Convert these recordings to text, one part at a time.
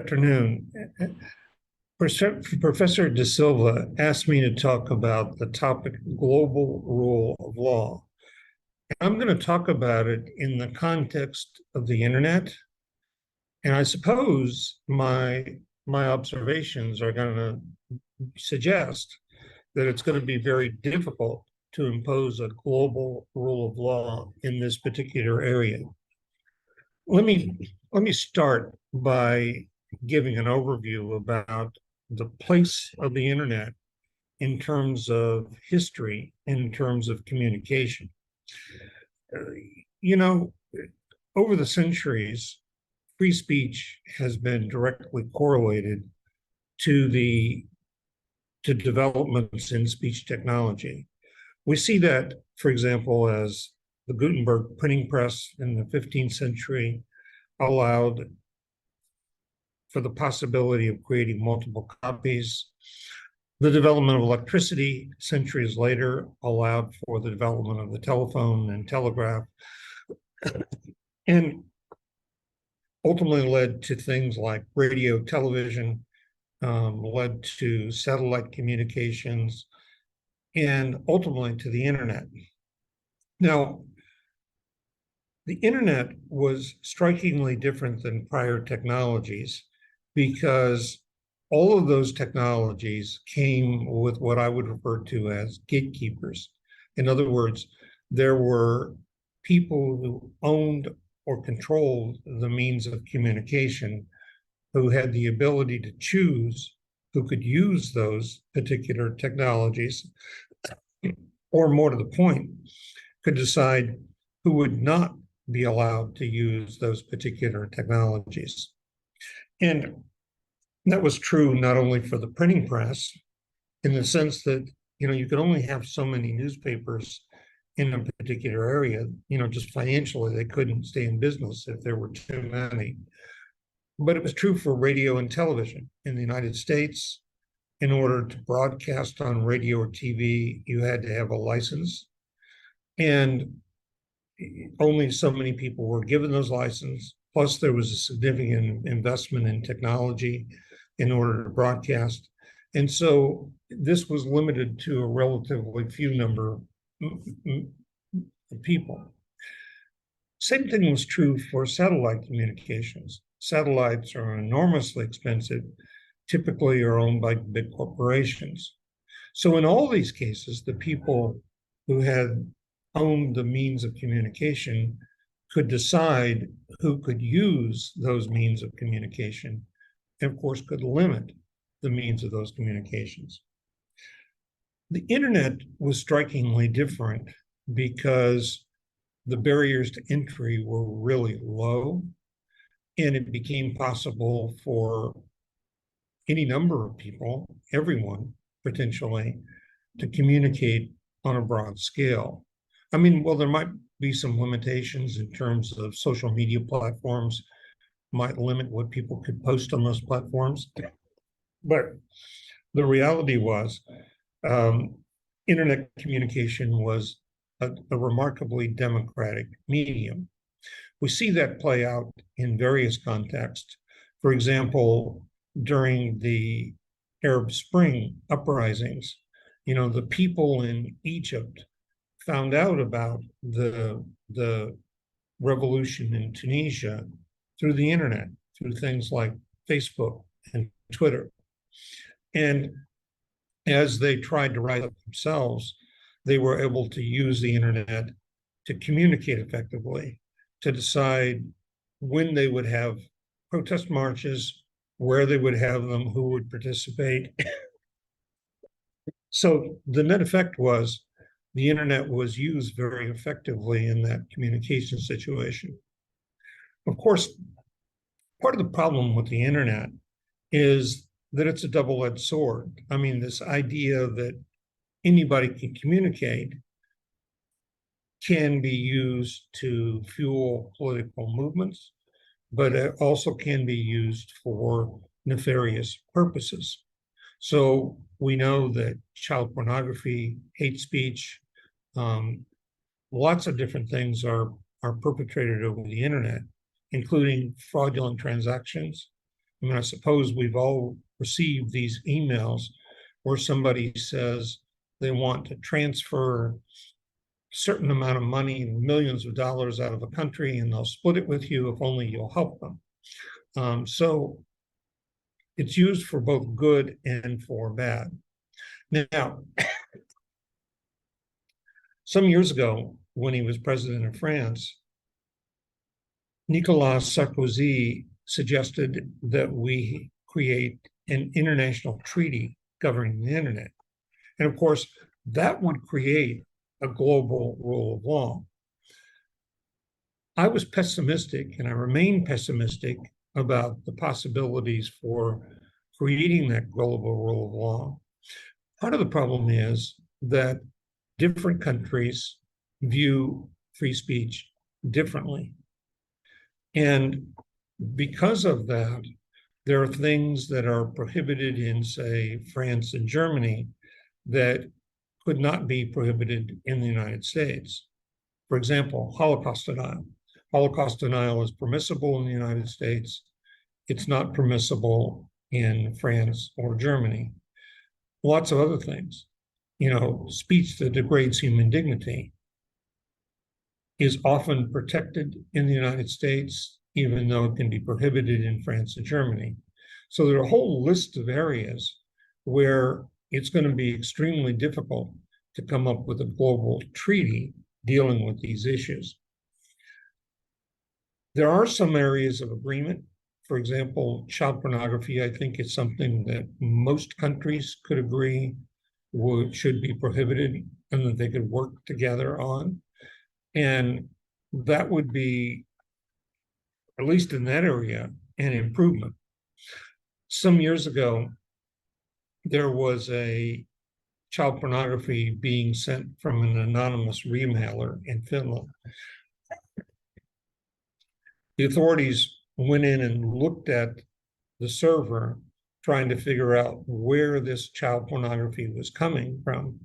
Afternoon. Professor De Silva asked me to talk about the topic global rule of law. I'm going to talk about it in the context of the internet, and I suppose my observations are going to suggest that it's going to be very difficult to impose a global rule of law in this particular area. Let me start by giving an overview about the place of the internet in terms of history, in terms of communication. Uh, you know, over the centuries, free speech has been directly correlated to the to developments in speech technology. We see that, for example, as the Gutenberg printing press in the 15th century allowed for the possibility of creating multiple copies. The development of electricity centuries later allowed for the development of the telephone and telegraph, and ultimately led to things like radio, television, led to satellite communications, and ultimately to the internet. Now, the internet was strikingly different than prior technologies because all of those technologies came with what I would refer to as gatekeepers. In other words, there were people who owned or controlled the means of communication who had the ability to choose who could use those particular technologies, or more to the point, could decide who would not be allowed to use those particular technologies. And that was true not only for the printing press, in the sense that you could only have so many newspapers in a particular area. Just financially, they couldn't stay in business if there were too many. But it was true for radio and television. In the United States, in order to broadcast on radio or TV, you had to have a license. And only so many people were given those licenses. Plus, there was a significant investment in technology in order to broadcast. And so this was limited to a relatively few number of people. Same thing was true for satellite communications. Satellites are enormously expensive, typically are owned by big corporations. So in all these cases, the people who had owned the means of communication could decide who could use those means of communication, and of course could limit the means of those communications. The internet was strikingly different because the barriers to entry were really low, and it became possible for any number of people, everyone potentially, to communicate on a broad scale. I mean, well, there might be some limitations in terms of social media platforms, might limit what people could post on those platforms. But the reality was, internet communication was a remarkably democratic medium. We see that play out in various contexts. For example, during the Arab Spring uprisings, the people in Egypt found out about the revolution in Tunisia through the internet, through things like Facebook and Twitter. And as they tried to rise up themselves, they were able to use the internet to communicate effectively, to decide when they would have protest marches, where they would have them, who would participate. So the net effect was the internet was used very effectively in that communication situation. Of course, part of the problem with the internet is that it's a double-edged sword. I mean, this idea that anybody can communicate can be used to fuel political movements, but it also can be used for nefarious purposes. So we know that child pornography, hate speech, lots of different things are perpetrated over the internet, including fraudulent transactions, I mean, I suppose we've all received these emails where somebody says they want to transfer a certain amount of money, millions of dollars out of a country, and they'll split it with you if only you'll help them. So it's used for both good and for bad. Now, some years ago, when he was president of France, Nicolas Sarkozy suggested that we create an international treaty governing the internet. And of course, that would create a global rule of law. I was pessimistic, and I remain pessimistic about the possibilities for creating that global rule of law. Part of the problem is that different countries view free speech differently. And because of that, there are things that are prohibited in, say, France and Germany that could not be prohibited in the United States. For example, Holocaust denial. Holocaust denial is permissible in the United States. It's not permissible in France or Germany. Lots of other things. Speech that degrades human dignity is often protected in the United States, even though it can be prohibited in France and Germany. So there are a whole list of areas where it's going to be extremely difficult to come up with a global treaty dealing with these issues. There are some areas of agreement. For example, child pornography, I think is something that most countries could agree should be prohibited and that they could work together on. And that would be, at least in that area, an improvement. Some years ago, there was a child pornography being sent from an anonymous remailer in Finland. The authorities went in and looked at the server, trying to figure out where this child pornography was coming from.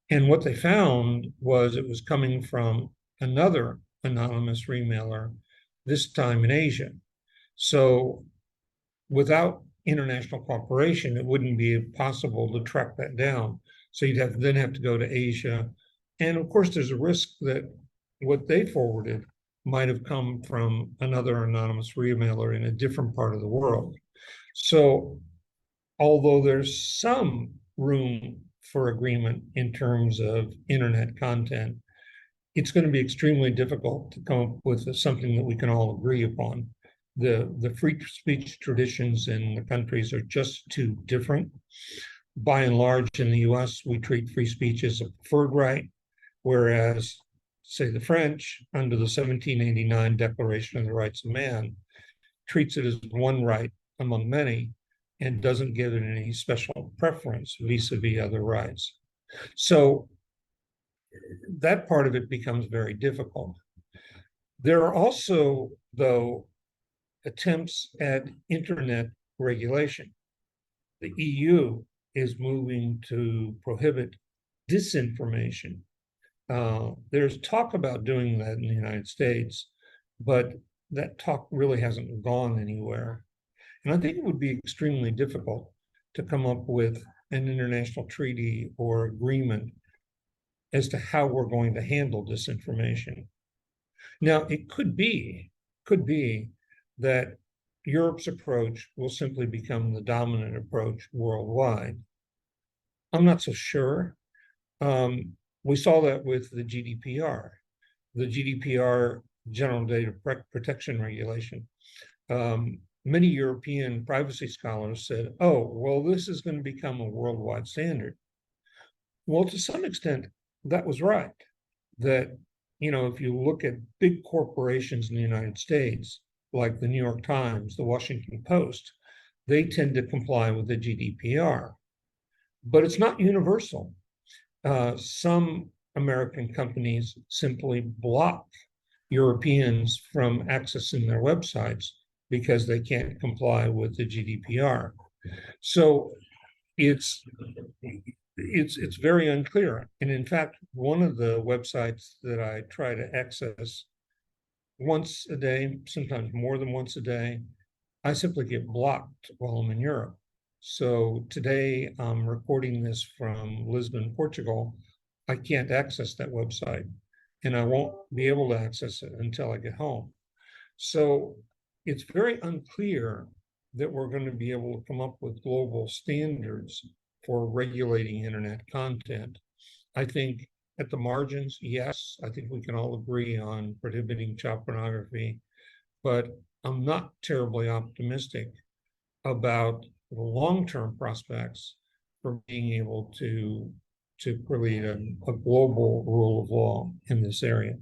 And what they found was it was coming from another anonymous remailer, this time in Asia. So without international cooperation, it wouldn't be possible to track that down. So you'd then have to go to Asia. And of course, there's a risk that what they forwarded might have come from another anonymous remailer in a different part of the world. So although there's some room for agreement in terms of internet content, it's going to be extremely difficult to come up with something that we can all agree upon. The free speech traditions in the countries are just too different. By and large, in the US, we treat free speech as a preferred right, whereas, say, the French, under the 1789 Declaration of the Rights of Man, treats it as one right among many and doesn't give it any special preference vis-a-vis other rights. So that part of it becomes very difficult. There are also, though, attempts at internet regulation. The EU is moving to prohibit disinformation. There's talk about doing that in the United States, but that talk really hasn't gone anywhere. And I think it would be extremely difficult to come up with an international treaty or agreement as to how we're going to handle disinformation. Now, it could be that Europe's approach will simply become the dominant approach worldwide. I'm not so sure. We saw that with the GDPR. The GDPR, General Data Protection Regulation. Many European privacy scholars said, oh, well, this is going to become a worldwide standard. Well, to some extent, that was right. That, if you look at big corporations in the United States, like the New York Times, the Washington Post, they tend to comply with the GDPR. But it's not universal. Some American companies simply block Europeans from accessing their websites because they can't comply with the GDPR. So it's very unclear. And in fact, one of the websites that I try to access once a day, sometimes more than once a day, I simply get blocked while I'm in Europe. So today I'm recording this from Lisbon, Portugal. I can't access that website, and I won't be able to access it until I get home. So it's very unclear that we're going to be able to come up with global standards for regulating internet content. I think at the margins, yes, I think we can all agree on prohibiting child pornography, but I'm not terribly optimistic about the long-term prospects for being able to create a global rule of law in this area.